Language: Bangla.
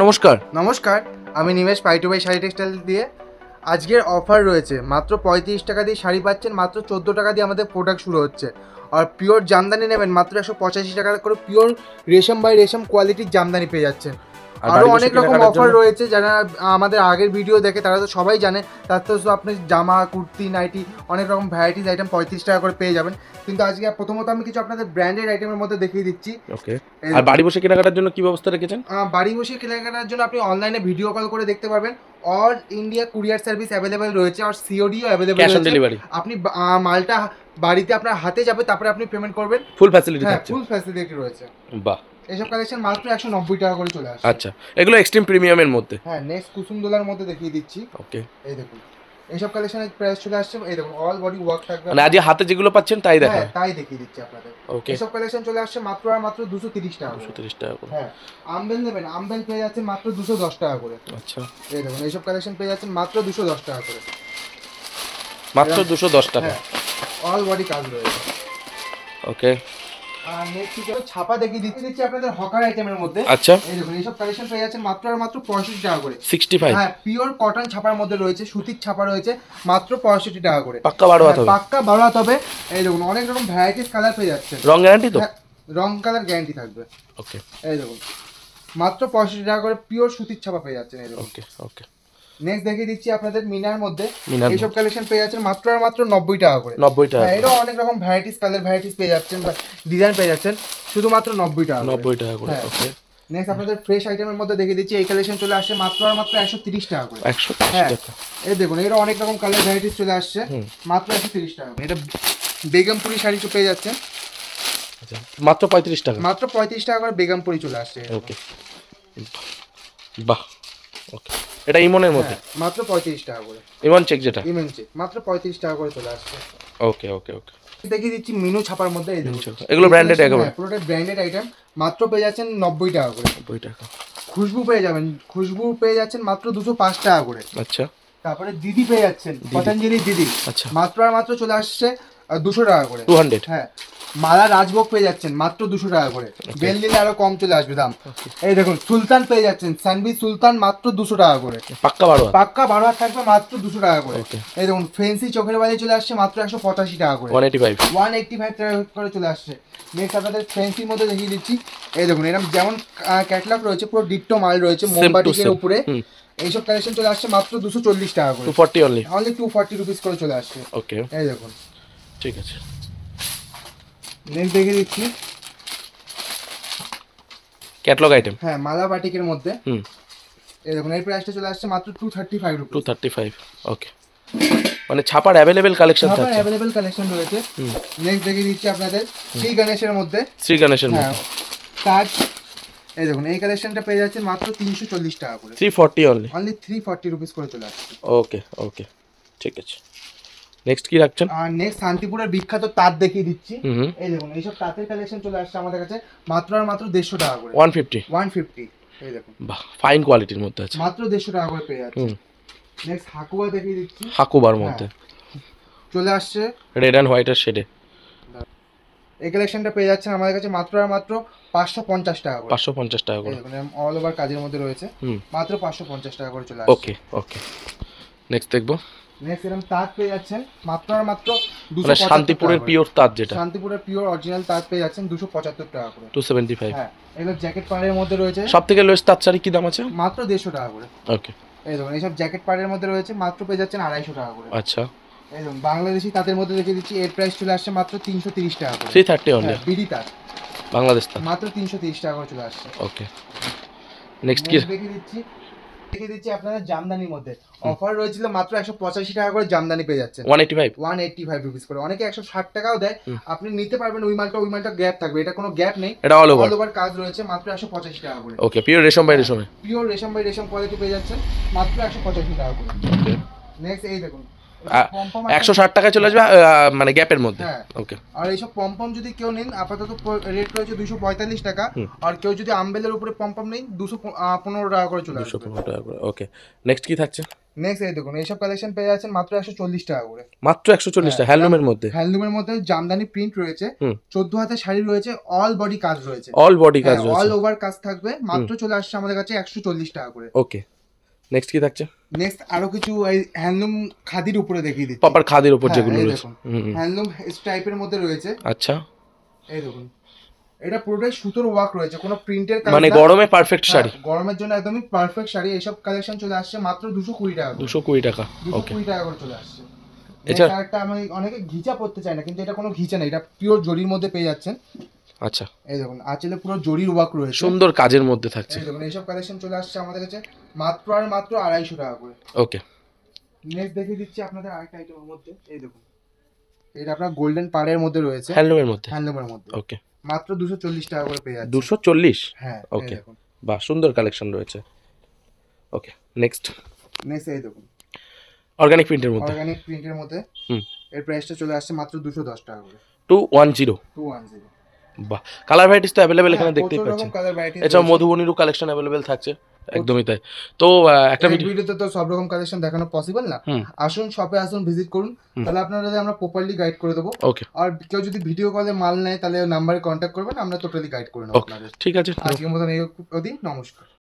নমস্কার। নমস্কার, আমি নিমেশ পাই2পাই শাড়ি টেক্সটাইল দিয়ে। আজকের অফার রয়েছে, মাত্র 35 টাকা দিয়ে শাড়ি পাচ্ছেন, মাত্র 14 টাকা দিয়ে আমাদের প্রোডাক্ট শুরু হচ্ছে। আর পিওর জামদানি নেবেন মাত্র 185 টাকা করে পিওর রেশম বাই রেশম কোয়ালিটির জামদানি পেয়ে যাচ্ছেন। আরও অনেক রকম অফার রয়েছে, যারা আমাদের আগের ভিডিও দেখে তারা তো সবাই জানে। তার তো আপনি জামা, কুর্তি, নাইটি অনেক রকম ভ্যারাইটিস আইটেম 35 টাকা করে পেয়ে যাবেন। কিন্তু আজকে প্রথমত আমি কিছু আপনাদের ব্র্যান্ডেড আইটেমের মধ্যে দেখিয়ে দিচ্ছি। ওকে। আর বাড়ি বসে কেনাকাটার জন্য কি ব্যবস্থা রেখেছেন? বাড়ি বসে কেনাকাটার জন্য আপনি অনলাইনে ভিডিও কল করে দেখতে পারবেন। All India courier service available রয়েছে, আর সিওডিও অ্যাভেলেবেল ক্যাশ অন রয়েছে। ডেলিভারি। আপনি মালটা বাড়িতে আপনার হাতে যাবে, তারপরে আপনি পেমেন্ট করবেন। ফুল ফ্যাসিলিটি হ্যাঁ, থাকছে। ফুল ফ্যাসিলিটি রয়েছে। বাহ। এইসব কালেকশন মাত্র 190 টাকা করে চলে আসে। আচ্ছা, এগুলো এক্সট্রিম প্রিমিয়ামের মধ্যে। হ্যাঁ, নেক্সট কুসুম দোলার মধ্যে দেখিয়ে দিচ্ছি। ওকে। এই দেখুন, এইসব কালেকশনের প্রাইস চলে আসছে। এই দেখুন, অল বডি ওয়ার্ক থাকবে। মানে আজ হাতে যেগুলো পাচ্ছেন তাই দেখা। হ্যাঁ, তাই দেখিয়ে দিচ্ছি আপনাদের। ওকে। এইসব কালেকশন চলে আসছে মাত্র আর মাত্র 230 টাকা করে। 230 টাকা করে। হ্যাঁ, আমবেল নেবেন, আমবেল পেয়ে যাচ্ছে মাত্র 210 টাকা করে। আচ্ছা। এই দেখুন, এইসব কালেকশন পেয়ে যাচ্ছেন মাত্র 210 টাকা করে। মাত্র 210 টাকা। হ্যাঁ, অল বডি কাজ রয়েছে। ওকে। আর নেক্সট কি ছাপা দেখিয়ে দিচ্ছি আপনাদের হকার আইটেমের মধ্যে। আচ্ছা। এই দেখুন, এইসব কালেকশন পেয়ে যাচ্ছেন মাত্র আর মাত্র 65 টাকা করে। 65। হ্যাঁ, পিওর কটন ছাপার মধ্যে রয়েছে, সুতির ছাপা রয়েছে, মাত্র 65 টাকা করে। পাক্কা 12 হাত হবে। পাক্কা 12 হাত হবে। এই দেখুন, অনেক রকম ভ্যারাইটিস কালার পেয়ে যাচ্ছেন। রং গ্যারান্টি তো? রং কালার গ্যারান্টি থাকবে। ওকে। এই দেখুন, মাত্র 65 টাকা করে পিওর সুতির ছাপা পেয়ে যাচ্ছেন। এই দেখুন। ওকে ওকে। নেক্সট দেখিয়ে দিচ্ছি আপনাদের মিনার মধ্যে। মিনার এইসব কালেকশন পেয়ে যাচ্ছেন মাত্র আর মাত্র 90 টাকা করে। 90 টাকা। হ্যাঁ, এরও অনেক রকম ভ্যারাইটিস কালার ভ্যারাইটিস পেয়ে যাচ্ছেন বা ডিজাইন পেয়ে যাচ্ছেন, শুধুমাত্র 90 টাকা 90 টাকা করে। হ্যাঁ। ওকে। নেক্সট আপনাদের ফ্রেশ আইটেমের মধ্যে দেখিয়ে দিচ্ছি। এই কালেকশন চলে আসছে মাত্র আর মাত্র 130 টাকা করে। 130 হ্যাঁ, টাকা। এই দেখুন, এরও অনেক রকম কালার ভ্যারাইটিস চলে আসছে, মাত্র 130 টাকা। এটা বেগমপুরি শাড়ি পেয়ে যাচ্ছেন আচ্ছা, মাত্র 35 টাকা। মাত্র 35 টাকা করে বেগমপুরি চলে আসছে। ওকে। বাহ। ওকে। এটা ইমনের মধ্যে। হ্যাঁ, মাত্র 35 টাকা করে। ইমন চেক যেটা। ইমেন চেক মাত্র 35 টাকা করে চলে আসছে। ওকে ওকে ওকে। দেখিয়ে দিচ্ছি মিনু ছাপার মধ্যে। এই দেখুন, এগুলো ব্র্যান্ডেড একেবারে। পুরোটা ব্র্যান্ডেড আইটেম, মাত্র পেয়ে যাচ্ছেন 90 টাকা করে। 90 টাকা। খুশবু পেয়ে যাবেন, খুশবু পেয়ে যাচ্ছেন মাত্র 205 টাকা করে। আচ্ছা। তারপরে দিদি পেয়ে যাচ্ছেন, পতঞ্জলি দিদি, আচ্ছা। মাত্র আর মাত্র চলে আসছে 200 টাকা করে। 200। হ্যাঁ, মালা রাজভোগ পেয়ে যাচ্ছেন মাত্র 200 টাকা করে। বেল দিলে আরো কম চলে আসবে দাম। এই দেখুন, সুলতান পেয়ে যাচ্ছেন, সানবি সুলতান মাত্র 200 টাকা করে। পাক্কা 12 হাত। পাক্কা 12 হাত থাকবে মাত্র 200 টাকা করে। ওকে। এই দেখুন, ফেন্সি চোখের বালি চলে আসছে মাত্র 185 টাকা করে। 185। 185 টাকা করে চলে আসছে। নেক্সট আপনাদের ফেন্সির মধ্যে দেখিয়ে দিচ্ছি। এই দেখুন, এরকম যেমন ক্যাটালগ রয়েছে, পুরো ডিট্টো মাল রয়েছে মোমবাটিকের উপরে। এইসব কালেকশন চলে আসছে মাত্র 240 টাকা করে। 240 অনলি। অনলি 240 রুপিস করে চলে আসছে। ওকে। এই দেখুন, ঠিক আছে। নেক্সট দেখিয়ে দিচ্ছি। Catalogue item. হ্যাঁ, মালা বাটিকের মধ্যে। এই দেখুন, এই প্রাইসটা চলে আসছে মাত্র 235 রুপিস। 235। ওকে। মানে ছাপার অ্যাভেলেবেল কালেকশন ছাপার থাকছে। অ্যাভেলেবেল কালেকশন রয়েছে। নেক্সট দেখিয়ে দিচ্ছি আপনাদের শ্রী গণেশের মধ্যে। শ্রী গণেশের হ্যাঁ, মধ্যে। তাজ। এই দেখুন, এই কালেকশনটা পেয়ে যাচ্ছে মাত্র 340 টাকা করে। 340 অনলি। অনলি 340 রুপিস করে চলে আসছে। ওকে ওকে। ঠিক আছে। নেক্সট কি রাখছেন? আর নেক্সট শান্তিপুরের বিখ্যাত তাঁত দেখিয়ে দিচ্ছি। হুম। এই দেখুন, এইসব তাঁতের কালেকশন চলে আসছে আমাদের কাছে মাত্র আর মাত্র 150 টাকা করে। 150। 150। এই দেখুন, বাহ, ফাইন কোয়ালিটির মধ্যে আছে। মাত্র 150 টাকা করে পেয়ে যাচ্ছে। নেক্সট হাকুয়া দেখিয়ে দিচ্ছি। হাকুবার মধ্যে চলে আসছে রেড এন্ড হোয়াইটের শেডে। এই কালেকশনটা পেয়ে যাচ্ছেন আমাদের কাছে মাত্র আর মাত্র 550 টাকা করে। 550 টাকা করে। এই দেখুন, অল ওভার কাজের মধ্যে রয়েছে, মাত্র 550 টাকা করে চলে আসছে। ওকে ওকে। নেক্সট দেখবো। নেক্সট এরকম তাঁত পেয়ে যাচ্ছেন মাত্র আর মাত্র মানে শান্তিপুরের পিওর তাঁত যেটা। শান্তিপুরের পিওর অরিজিনাল তাঁত পেয়ে যাচ্ছেন 275 টাকা করে। 275। হ্যাঁ, এগুলো জ্যাকেট পাড়ের মধ্যে রয়েছে। সবথেকে লোয়েস্ট তাঁত শাড়ি কি দাম আছে? মাত্র 150 টাকা করে। ওকে। এই দেখুন, এইসব জ্যাকেট পাড়ের মধ্যে রয়েছে, মাত্র পেয়ে যাচ্ছেন 250 টাকা করে। আচ্ছা। এই দেখুন, বাংলাদেশি তাঁতের মধ্যে দেখিয়ে দিচ্ছি। এর প্রাইস চলে আসছে মাত্র 330 টাকা করে। 330 অনলি। বিডি তাঁত বাংলাদেশ তাঁত। মাত্র 330 টাকা করে চলে আসছে। ওকে। নেক্সট কি দেখিয়ে দিচ্ছি আপনাদের জামদানির মধ্যে অফার রয়েছিল, মাত্র 185 টাকা করে জামদানি পেয়ে যাচ্ছেন। 185 রুপিস করে। অনেকে 160 টাকাও দেয়, আপনি নিতে পারবেন। ওই মালটা গ্যাপ থাকবে, এটা কোনো গ্যাপ নেই, এটা অল ওভার। অল ওভার কাজ রয়েছে, মাত্র 185 টাকা করে। ওকে। পিওর রেশম বাই রেশমে। পিওর রেশম বাই রেশম কোয়ালিটি পেয়ে যাচ্ছেন মাত্র 185 টাকা করে। ওকে। নেক্সট এই দেখুন, পম্পম 160 টাকায় চলে আসবে মানে গ্যাপের মধ্যে। হ্যাঁ। ওকে। আর এইসব পম্পম যদি কেউ নেন আপাতত রেট রয়েছে 245 টাকা। হুম। আর কেউ যদি আম্বেলের উপরে পম্পম নেন 215 টাকা করে চলে আসবে। 215 টাকা করে। ওকে, নেক্সট কি থাকছে? নেক্সট এই দেখুন এইসব কালেকশন পেয়ে যাচ্ছেন মাত্র 140 টাকা করে। মাত্র 140 টাকা হ্যান্ডলুমের মধ্যে। হ্যান্ডলুমের মধ্যে জামদানি প্রিন্ট রয়েছে, হুম। 14 হাতের শাড়ি রয়েছে, অল বডি কাজ রয়েছে, অল বডি কাজ অল রয়েছে। ওভার কাজ থাকবে, মাত্র চলে আসছে আমাদের কাছে 140 টাকা করে। ওকে, নেক্সট কি থাকছে? নেক্সট আরো কিছু এই হ্যান্ডলুম খাদির উপরে দেখিয়ে দিচ্ছি। প্রপার খাদির উপর হ্যাঁ, যেগুলো এই রয়েছে। দেখুন হুম। হ্যান্ডলুম টাইপের মধ্যে রয়েছে। আচ্ছা, এই দেখুন এটা পুরোটাই সুতোর ওয়ার্ক রয়েছে, কোনো প্রিন্টের কাজ মানে না। গরমে পারফেক্ট শাড়ি। হ্যাঁ, গরমের জন্য একদমই পারফেক্ট শাড়ি। এইসব কালেকশন চলে আসছে মাত্র 220 টাকা করে। 220 টাকা। ওকে, 220 টাকা করে চলে আসছে। এছাড়া একটা আমি অনেকে ঘিচা পড়তে চায় না, কিন্তু এটা কোনো ঘিচা না, এটা পিওর জরির মধ্যে পেয়ে যাচ্ছেন। আচ্ছা, এই দেখুন আঁচলে পুরো জরির ওয়ার্ক রয়েছে, সুন্দর কাজের মধ্যে থাকছে। এই দেখুন এইসব কালেকশন চলে আসছে আমাদের কাছে মাত্র আর মাত্র 250 টাকা করে। ওকে, নেক্সট দেখিয়ে দিচ্ছি আপনাদের আরেকটা আইটেমের মধ্যে। এই দেখুন এটা আপনার গোল্ডেন পাড়ের মধ্যে রয়েছে, হ্যান্ডলুমের মধ্যে। হ্যান্ডলুমের মধ্যে ওকে, মাত্র 240 টাকা করে পেয়ে যাচ্ছে। 240। হ্যাঁ, ওকে, এই দেখুন বাহ, সুন্দর কালেকশন রয়েছে। ওকে, নেক্সট নেক্সট এই দেখুন অর্গানিক প্রিন্টের মধ্যে। অর্গানিক প্রিন্টের মধ্যে। হুম। এর প্রাইসটা চলে আসছে মাত্র 210 টাকা করে। 210। 210। বাহ, কালার ভ্যারাইটিস তো অ্যাভেলেবেল এখানে হ্যাঁ, দেখতেই প্রচুর পাচ্ছেন। রকম কালার ভ্যারাইটি। এছাড়াও মধুবনীরও কালেকশন অ্যাভেলেবেল থাকছে। একদমই তাই। তো একটা ভিডিও। ভিডিওতে তো সব রকম কালেকশন দেখানো পসিবল না। হুম। আসুন শপে আসুন, ভিজিট করুন, হুম। তাহলে আপনাদের আমরা প্রপারলি গাইড করে দেবো। ওকে, আর কেউ যদি ভিডিও কলে মাল নেয় তাহলে নাম্বারে কন্ট্যাক্ট করবেন, আমরা টোটালি গাইড করে নেবো ওকে, আপনাদের। ঠিক আছে। আজকের মতন এই অবধি, নমস্কার।